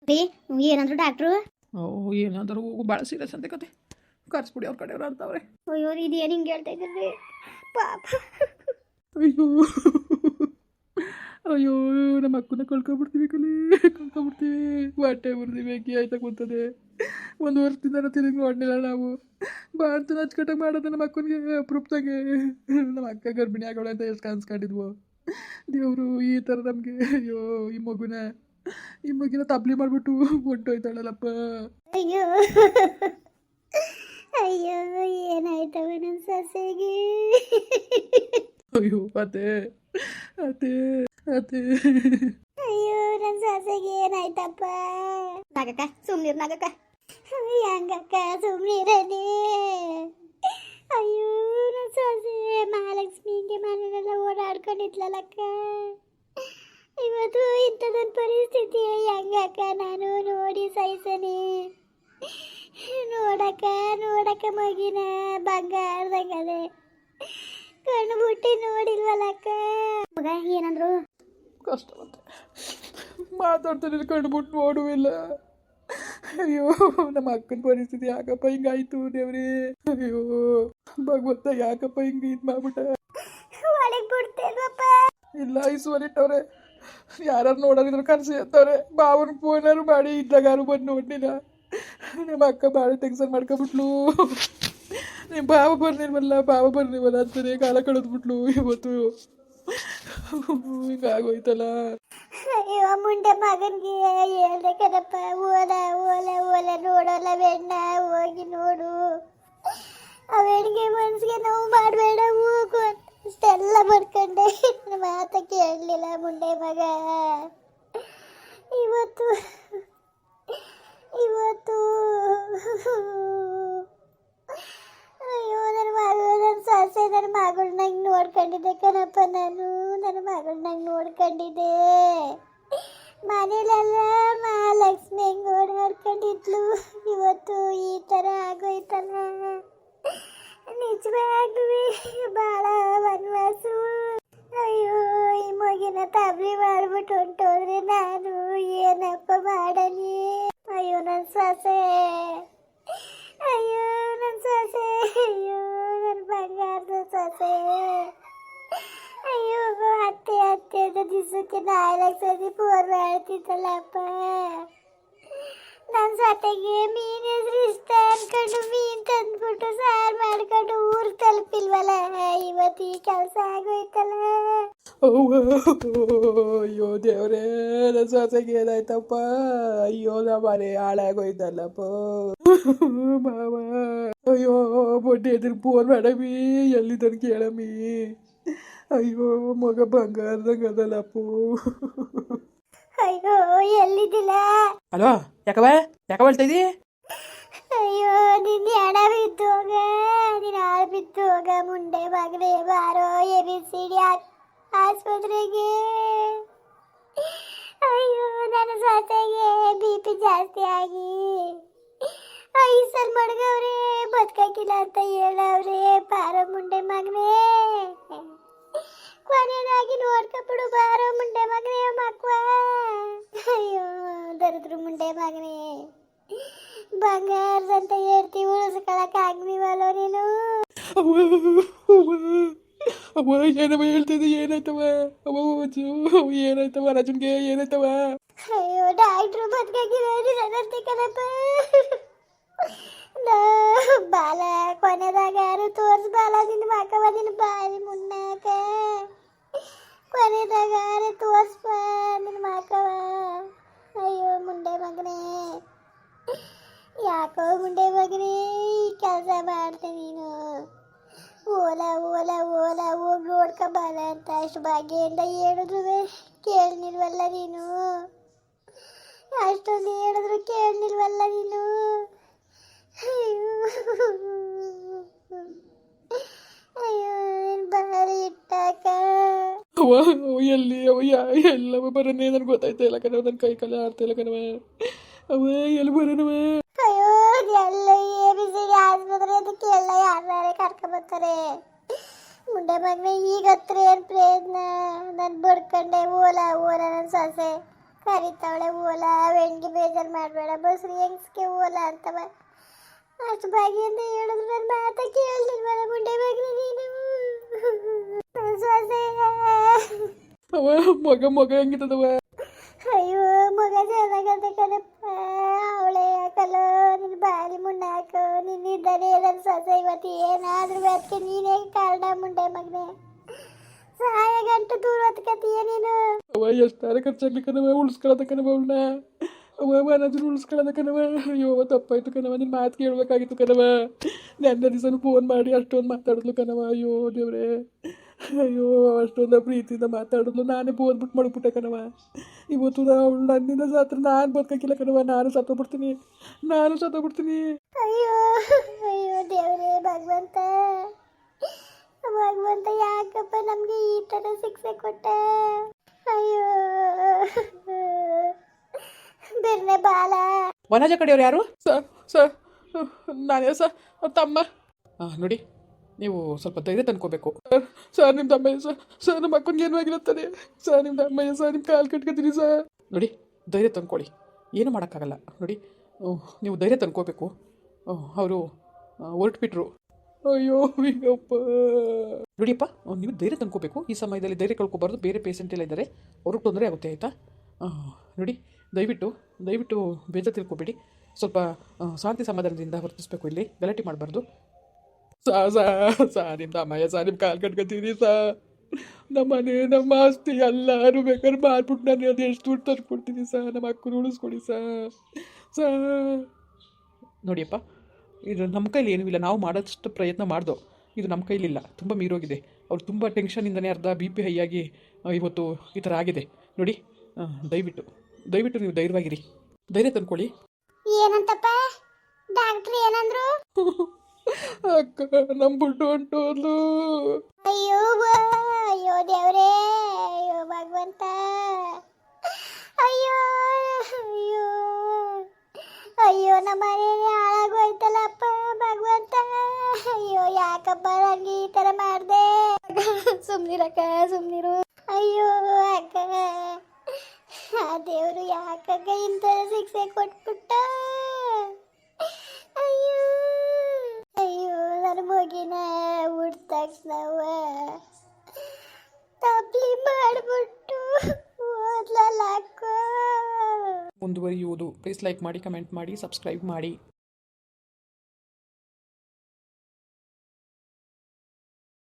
ರೀ ಏನಂದ್ರು ಡಾಕ್ಟ್ರು? ಏನಾದರೂ ಭಾಳ ಸೀರಿಯಸ್ ಅಂತ ಕತೆ ಕರ್ಸ್ಬಿಡಿ ಅವ್ರ ಕಡೆಯವ್ರು ಅಂತವ್ರೆ. ಅಯ್ಯೋ ಇದೇನು ಹಿಂಗೆ ಹೇಳ್ತಾ ಇದ್ರಿ ಪಾಪ. ಅಯ್ಯೋ ಅಯ್ಯೋ ನಮ್ಮ ಅಕ್ಕನ ಕಳ್ಕೊಬಿಡ್ತೀವಿ ಹೊಟ್ಟೆ ಬರ್ತೀವಿ ಅಕ್ಕಿ ಆಯ್ತಾ ಕೂತದೆ. ಒಂದು ವರ್ಷದಿಂದ ತಿರುಗಿ ನೋಡಲಿಲ್ಲ ನಾವು. ಬಾಣ್ತನ ಅಚ್ಚುಕಟ್ಟಾಗಿ ಮಾಡೋದು ನಮ್ಮ ಅಕ್ಕನಿಗೆ ಅಪರೂಪದಾಗೆ. ನಮ್ಮ ಅಕ್ಕ ಗರ್ಭಿಣಿ ಆಗೋಳೆ ಅಂತ ಎಷ್ಟು ಕನ್ಸ್ಕೊಂಡಿದ್ವು. ದೇವರು ಈ ಥರ ನಮಗೆ ಅಯ್ಯೋ ಈ ಮಗುನ ತಬ್ಲಿ ಮಾಡಿಬಿಟ್ಟು ಹೊಂಟೋಯ್ತಾಳಲ್ಲಪ್ಪ. ಅಯ್ಯೋ ಅಯ್ಯೋ ಏನಾಯ್ತವ ನನ್ನ ಸೊಸೆಗೆ? ಅಯ್ಯೋ ಅತ್ತೆ ಅತ್ತೆ ಅತ್ತೆ ಅಯ್ಯೋ ನನ್ನ ಸೊಸೆಗೆ ಏನಾಯ್ತಪ್ಪ? ನಾಗಕ್ಕ ಸುಮ್ನಿರ್ ನಾಗಕ್ಕ. ಹೆಂಗಕ್ಕ ಸುಮ್ನಿರನೇ? ಅಯ್ಯೋ ನನ್ನ ಸೊಸೆ ಮಹಾಲಕ್ಷ್ಮಿಗೆ ಮನೆಯೆಲ್ಲ ಓಡಾಡ್ಕೊಂಡಿದ್ಲಲ್ಲಕ್ಕ. ಇವತ್ತು ಇಂಥದೊಂದು ಪರಿಸ್ಥಿತಿ ಹೆಂಗಕ್ಕ ನಾನು ನೋಡಿ ಸಹಿಸನೆ? ನೋಡಕ್ಕ ಮಗಿನ ಬಂಗಾರದಂಗದೆ ಕಣ್ಣು ಬಿಟ್ಟು ನೋಡಿಲ್ವಲ್ಲಕ್ಕ. ಮಗ ಏನಂದ್ರು? ಕಷ್ಟ ಮತ್ತೆ ಮಾತಾಡ್ತಾನೆ ಕಂಡುಬಿಟ್ಟು ನೋಡುವಿಲ್ಲ. ಅಯ್ಯೋ ನಮ್ಮ ಅಕ್ಕನ ಪರಿಸ್ಥಿತಿ ಯಾಕಪ್ಪ ಹಿಂಗಾಯ್ತು ದೇವ್ರಿ? ಅಯ್ಯೋ ಭಗವಂತ ಯಾಕಪ್ಪ ಹಿಂಗೆ ಇದು ಮಾಡ್ಬಿಟ್ಟ? ಒಳಗೆ ಬಿಡ್ತೇನಪ್ಪ. ಇಲ್ಲ ಐಸುವಲ್ಲಿಟ್ಟವ್ರೆ. ಯಾರು ನೋಡೋರಿದ್ರು ಕನಸು ಎತ್ತವ್ರೆ. ಬಾವನ ಫೋನಾರು ಮಾಡಿ ಇದ್ದಾಗಾರು ಬಂದು ನೋಡಲಿಲ್ಲ. ನಿಮ್ಮ ಅಕ್ಕ ಭಾಳ ಟೆನ್ಷನ್ ಮಾಡ್ಕೊಬಿಟ್ಲು. ನಿಮ್ಮ ಬಾವ ಬರ್ನಿಲ್ವಲ್ಲ ಅಂತಾನೆ ಕಾಲ ಕಳೆದ್ಬಿಟ್ಲು. ಇವತ್ತು ಹಿಂಗಾಗೋಯ್ತಲ್ಲ. ಅಯ್ಯೋ ಮುಂಡೆ ಮಗನಿಗೆ ಹೇಳ್ದೆ ಕಣಪ್ಪ, ಓಲ ನೋಡೋಲ್ಲ ಬೆಣ್ಣ ಹೋಗಿ ನೋಡು. ಅವನಿಗೆ ಮನ್ಸಿಗೆ ನೋವು ಮಾಡಬೇಡ ಹೋಗು ಅಷ್ಟೆಲ್ಲ ಮಾಡ್ಕೊಂಡೆ. ಮಾತ ಕೇಳಲಿಲ್ಲ ಮುಂಡೆ ಮಗ. ಇವತ್ತು ಅಯ್ಯೋ ನನ್ನ ಸೊಸೆ ನನ್ನ ಮಗಳನ್ನಾಗಿ ನೋಡ್ಕೊಂಡಿದ್ದೆ ಕಣಪ್ಪ. ನನ್ನ ಮಗಳನ್ನಾಗಿ ನೋಡ್ಕೊಂಡಿದ್ದೆ. ಮನೇಲೆಲ್ಲ ಮಹಾಲಕ್ಷ್ಮಿ ಹೆಂಗೆ ಓಡಾಡ್ಕೊಂಡಿದ್ಲು. ಇವತ್ತು ಈ ಥರ ಆಗೋಯ್ತಲ್ಲ. ನಿಜವಾಗ್ಲೂ ಭಾಳ ವನವಾಸು. ಅಯ್ಯೋ ಈ ಮಗಿನ ತಬ್ಲಿ ಮಾಡ್ಬಿಟ್ಟು ಹೊಂಟೋದ್ರೆ ನಾನು ಏನಪ್ಪ ಮಾಡಲಿ? ಅಯ್ಯೋ ನನ್ನ ಸೊಸೆ, ಅಯ್ಯೋ ನನ್ನ ಬಂಗಾರದ ಸೊಸೆ. ಅಯ್ಯೋ ಅತ್ತೆ ದಿವಸಕ್ಕೆ 4 ಸತಿ ಫೋನ್ ಮಾಡ್ತಿದ್ದಲ್ಲಪ್ಪ. ನನ್ನ ಜೊತೆಗೆ ಮೀನು ಹೆಸರು ಇಷ್ಟ ಅನ್ಕೊಂಡು ಮೀನು ತಂದ್ಬಿಟ್ಟು ಸಾರು ಮಾಡ್ಕೊಂಡು ಊರು ತಲುಪಿಲ್ವಲ್ಲ. ಇವತ್ತು ಈ ಕೆಲಸ ಆಗೋಯ್ತಲ್ಲ. ಅಯ್ಯೋ ದೇವ್ರೇ ನನ್ನ ಸೊಸೆಗೆ ಏನಾಯ್ತಪ್ಪ? ಅಯ್ಯೋ ನಮ್ಮ ಮನೆ ಹಾಳಾಗೋಯ್ತಲ್ಲಪ್ಪ ಮಾವ. ಅಯ್ಯೋ ಬೊಡ್ಡೆ ಎದುರು ಫೋನ್ ಮಾಡಮಿ, ಎಲ್ಲಿದ್ದನ್ ಕೇಳಮಿ. ಅಯ್ಯೋ ಮಗ ಬಂಗಾರದಂಗ ಅದಲ್ಲಪ್ಪು. ಅಯ್ಯೋ ಎಲ್ಲಿದ್ದಿಲ್ಲ? ಅಲ್ವಾ ಯಾಕ ಹೇಳ್ತಾ ಇದ್ದೀ? ಅಯ್ಯೋ ನಿನ್ನ ಹಣ ಬಿದ್ದೋಗ ಮುಂಡೆ ಮಗನೇ ಬಾರೋ ABCD ಆಸ್ಪತ್ರೆಗೆ. ಅಯ್ಯೋ ನನ್ನ ಸೊಸೆಗೆ BP ಜಾಸ್ತಿ ಆಗಿ ಐಸಲ್ ಮಡಗವ್ರೆ, ಬದುಕಾಕಿಲ್ಲ ಅಂತ ಹೇಳವ್ರೆ. ಬಾರೋ ಮುಂಡೆ ಮಗನೇ, ಕೊನೆಯದಾಗಿ ನೋಡ್ಕೊಬಿಡು ಬಾರೋ ಮುಂಡೆ ಮಗನೇ ಮಕ್ವ. ಅಯ್ಯೋ ದರಿದ್ರು ಮುಂಡೆ ಮಗನೇ, ಬಂಗಾರದಂತ ಹೇಳ್ತೀವಿ ಉಳಿಸ್ಕೊಳಕ್ ಆಗ್ನಿವಲ್ಲೋ ನೀನು. ಅವ ಏನವ ಹೇಳ್ತಿದ್ದೆ? ಏನಾಯ್ತವ? ಏನಾಯ್ತವ? ರಾಜನ್ಗೆ ಏನಾಯ್ತವ? ಅಯ್ಯೋ ಡಾಕ್ಟ್ರು ಬದುಕಾಗಿರೋದು ಕಣಪ್ಪ. ಬಾಲ ಕೊನೆದಾಗ ಯಾರು ತೋರಿಸ್ಬಾಲ ನಿನ್ನ ಮಕ್ಕವ ನಿನ್ನ ಬಾರಿ ಮುನ್ನಾಕ. ಕೊನೆದಾಗ ಯಾರು ತೋರಿಸ್ಬ ನಿನ್ನ ಮಕ್ಕವ. ಅಯ್ಯೋ ಮುಂಡೆ ಮಗನೇ, ಯಾಕೋ ಮುಂಡೆ ಮಗನೇ ಈ ಕೆಲಸ ಮಾಡ್ತೆ ನೀನು? ಓಲ ಹೋಗಿ ನೋಡ್ಕೊಬಾರ ಅಂತ ಅಷ್ಟು ಭಾಗ್ಯದಿಂದ ಹೇಳಿದ್ರು ಕೇಳಲಿಲ್ವಲ್ಲ ನೀನು. ಅಷ್ಟೊಂದು ಹೇಳಿದ್ರು ಕೇಳಲಿಲ್ವಲ್ಲ ನೀನು. ಅಯ್ಯೋ ಬಾರಿ ಇಟ್ಟಾಕ. ಎಲ್ಲಿ ಎಲ್ಲವ ಬರನೇ ನನ್ಗೆ ಗೊತ್ತಾಯ್ತಾ ಇಲ್ಲ ಕಣವ. ನನ್ನ ಕೈ ಕಾಲ ಆಡ್ತಾ ಇಲ್ಲ ಕಣವ. ಅವ ಎಲ್ಲಿ ಬರೋಣವ? ಅಯ್ಯೋ ಎಲ್ಲ ABCD ಆಸ್ಪತ್ರೆ ಅದಕ್ಕೆ ಎಲ್ಲ ಯಾರೇ ಕರ್ಕೊಂಬರ್ತಾರೆ. ಮುಂಡೆ ಮಗನೇ ಈಗ ಹತ್ರ ಏನು ಪ್ರಯತ್ನ? ನಾನು ಬಡ್ಕೊಂಡೆ ಓಲ ನನ್ನ ಸೊಸೆ ಕರಿತಾವಳೆ ಓಲ ಬೆಣ್ಣಿಗೆ ಬೇಜಾರು ಮಾಡಬೇಡ ಬಸ್ರಿ ಹೆಂಗ್ಸ್ಗೆ ಓಲ ಅಂತವ ಅಷ್ಟು ಬಾಗಿ ಅಂತ ಹೇಳಿದ್ರು ನನ್ನ ಮಾತ ಕೇಳಿಲ್ವಲ್ಲ ಮುಂಡೆ ಬಗ್ಗೆ ನೀನು ಸೊಸೆ ಅವ ಮಗ ಹೆಂಗಿತ್ತದವ ಅಯ್ಯೋ ಮಗ ಚೆನ್ನಾಗಂತ ಕಣಪ್ಪ ಅವಳೆ ಯಾಕಲ್ಲ ನಿನ್ನ ಬಾರಿ ಮುಣ್ಣ ಹಾಕು ನಿನ್ನಿದ್ದಾನೆ ನನ್ನ ಸೊಸೆ ಇವತ್ತು ಏನಾದ್ರೂ ಅದಕ್ಕೆ ನೀನೇ ಕಾರಣ ಮುಂಡೆ ಮಗನೆ ಸಹಾಯ ಗಂಟು ದೂರ ಹೊತ್ಕತೀಯ ನೀನು ಅವ ಎಷ್ಟಾರ ಖರ್ಚಾಗ್ಲಿ ಕಣವ ಉಳಿಸ್ಕೊಳ್ಳೋದ ಕಣವ ಅವಳನ್ನ ಅವ ಏನಾದ್ರೂ ಉಳಿಸ್ಕೊಳ್ಳೋದ ಕಣವ ಅಯ್ಯೋ ತಪ್ಪಾಯ್ತು ಕಣವ ನಿನ್ನ ಮಾತು ಕೇಳಬೇಕಾಗಿತ್ತು ಕಣವ ನೆನ್ನೆ ದಿವಸನೂ ಫೋನ್ ಮಾಡಿ ಅಷ್ಟೊಂದು ಮಾತಾಡಿದ್ಲು ಕಣವ ಅಯ್ಯೋ ದೇವ್ರೆ ಅಯ್ಯೋ ಅಷ್ಟೊಂದು ಪ್ರೀತಿಯಿಂದ ಮಾತಾಡಿದ್ಲು ನಾನೇ ಬೋದ್ಬಿಟ್ಟು ಮಾಡಿಬಿಟ್ಟೆ ಕಣವ ಇವತ್ತು ಅವಳು ನನ್ನಿಂದ ಸಾತ್ರ ನಾನು ಬದುಕಕ್ಕಿಲ್ಲ ಕಣವ ನಾನು ಸತ್ತೋಗ್ಬಿಡ್ತೀನಿ ಅಯ್ಯೋ ಅಯ್ಯೋ ದೇವ್ರೇ ಭಗವಂತ ಭಗವಂತ ಯಾಕಪ್ಪ ನಮ್ಗೆ ಈ ತರ ಶಿಕ್ಷೆ ಕೊಟ್ಟ ಅಯ್ಯೋ ಬಿರ್ನೆ ಬಾಲ ವನಜ ಕಡೆಯವ್ರು ಯಾರು? ಸರ್ ನಾನೇ ಸರ್ ತಮ್ಮ ನೋಡಿ ನೀವು ಸ್ವಲ್ಪ ಧೈರ್ಯ ತಂದ್ಕೋಬೇಕು ಸರ್ ನಿಮ್ಮ ತಮ್ಮಯ್ಯ ಸರ್ ನಮ್ಮ ಅಕ್ಕನಿಗೆ ಏನು ಆಗಿರುತ್ತದೆ ಸರ್ ನಿಮ್ಮ ತಮ್ಮಯ್ಯ ಸರ್ ನಿಮ್ಮ ಕಾಲು ಕಟ್ಕೊತೀನಿ ಸರ್ ನೋಡಿ ಧೈರ್ಯ ತಂದ್ಕೊಳ್ಳಿ ಏನು ಮಾಡೋಕ್ಕಾಗಲ್ಲ ನೋಡಿ ನೀವು ಧೈರ್ಯ ತಂದ್ಕೋಬೇಕು ಅವರು ಹೊರಟ್ಬಿಟ್ರು ಅಯ್ಯೋ ಹಿಂಗಪ್ಪ ನೋಡಿಯಪ್ಪ ನೀವು ಧೈರ್ಯ ತಂದ್ಕೋಬೇಕು ಈ ಸಮಯದಲ್ಲಿ ಧೈರ್ಯ ಕಳ್ಕೊಬಾರ್ದು ಬೇರೆ ಪೇಷಂಟ್ ಎಲ್ಲ ಇದ್ದಾರೆ ಅವ್ರಿಗೆ ತೊಂದರೆ ಆಗುತ್ತೆ ಆಯಿತಾ ನೋಡಿ ದಯವಿಟ್ಟು ಬೇಜಾರು ತಿಳ್ಕೊಬೇಡಿ ಸ್ವಲ್ಪ ಶಾಂತಿ ಸಮಾಧಾನದಿಂದ ವರ್ತಿಸ್ಬೇಕು ಇಲ್ಲಿ ಗಲಾಟೆ ಮಾಡಬಾರ್ದು ನಿಮ್ಮ ತಮ್ಮಯ್ಯ ನಿಮ್ಮ ಕಾಲು ಕಟ್ಕೊತೀನಿ ನಮ್ಮ ಮನೆ ನಮ್ಮ ಆಸ್ತಿ ಎಲ್ಲರೂ ಬೇಕಾದ್ರೆ ಮಾರ್ಬಿಟ್ಟು ನಾನು ಅದು ಎಷ್ಟು ದುಡ್ಡು ತಂದ್ಕೊಡ್ತೀನಿ ನಮ್ಮ ಅಕ್ಕನ ಉಳಿಸ್ಕೊಡಿ ನೋಡಿಯಪ್ಪ ಇದು ನಮ್ಮ ಕೈಲಿ ಏನೂ ಇಲ್ಲ ನಾವು ಮಾಡೋಷ್ಟು ಪ್ರಯತ್ನ ಮಾಡ್ದೋ ಇದು ನಮ್ಮ ಕೈಲಿಲ್ಲ ತುಂಬ ಮೀರೋಗಿದೆ ಅವ್ರು ತುಂಬ ಟೆನ್ಷನಿಂದನೇ ಅರ್ಧ BP ಹೈ ಆಗಿ ಇವತ್ತು ಈ ಥರ ಆಗಿದೆ ನೋಡಿ ದಯವಿಟ್ಟು ನೀವು ಧೈರ್ಯವಾಗಿರಿ ಧೈರ್ಯ ತಂದ್ಕೊಳ್ಳಿ ಏನಂತಪ್ಪ ಡಾಕ್ಟ್ರ್ ಏನಂದ್ರು ಅಕ್ಕ ನಮ್ಮ ಬಿಟ್ಟು ಹೊಂಟೋದ್ಲು ಅಯ್ಯೋ ಅಯ್ಯೋ ದೇವ್ರೇ ಅಯ್ಯೋ ಭಗವಂತ ಅಯ್ಯೋ ಅಯ್ಯೋ ಅಯ್ಯೋ ನಮ್ಮ ಮನೇಲಿ ಹಾಳಾಗೋಯ್ತಲ್ಲಪ್ಪ ಭಗವಂತ ಅಯ್ಯೋ ಯಾಕಪ್ಪ ನನಗೆ ಈ ಥರ ಮಾಡಿದೆ ಸುಮ್ಮನಿರು ಅಯ್ಯೋ ಅಕ್ಕ ಆ ದೇವರು ಯಾಕಾಗ ಇಂಥ ಶಿಕ್ಷೆ ಕೊಟ್ಬಿಟ್ಟ ಅಯ್ಯೋ ಅಯ್ಯೋ ನನ್ನ ಮಗಿನ ಹುಟ್ಟಿದ ತಕ್ಷಣವ ತಪ್ಪಲಿ ಮಾಡಿಬಿಟ್ಟು ಓದ್ಲಲ್ಲ ಅಕ್ಕ ಮುಂದುವರಿಯುವುದು ಪ್ಲೀಸ್ ಲೈಕ್ ಮಾಡಿ ಕಮೆಂಟ್ ಮಾಡಿ ಸಬ್ಸ್ಕ್ರೈಬ್ ಮಾಡಿ.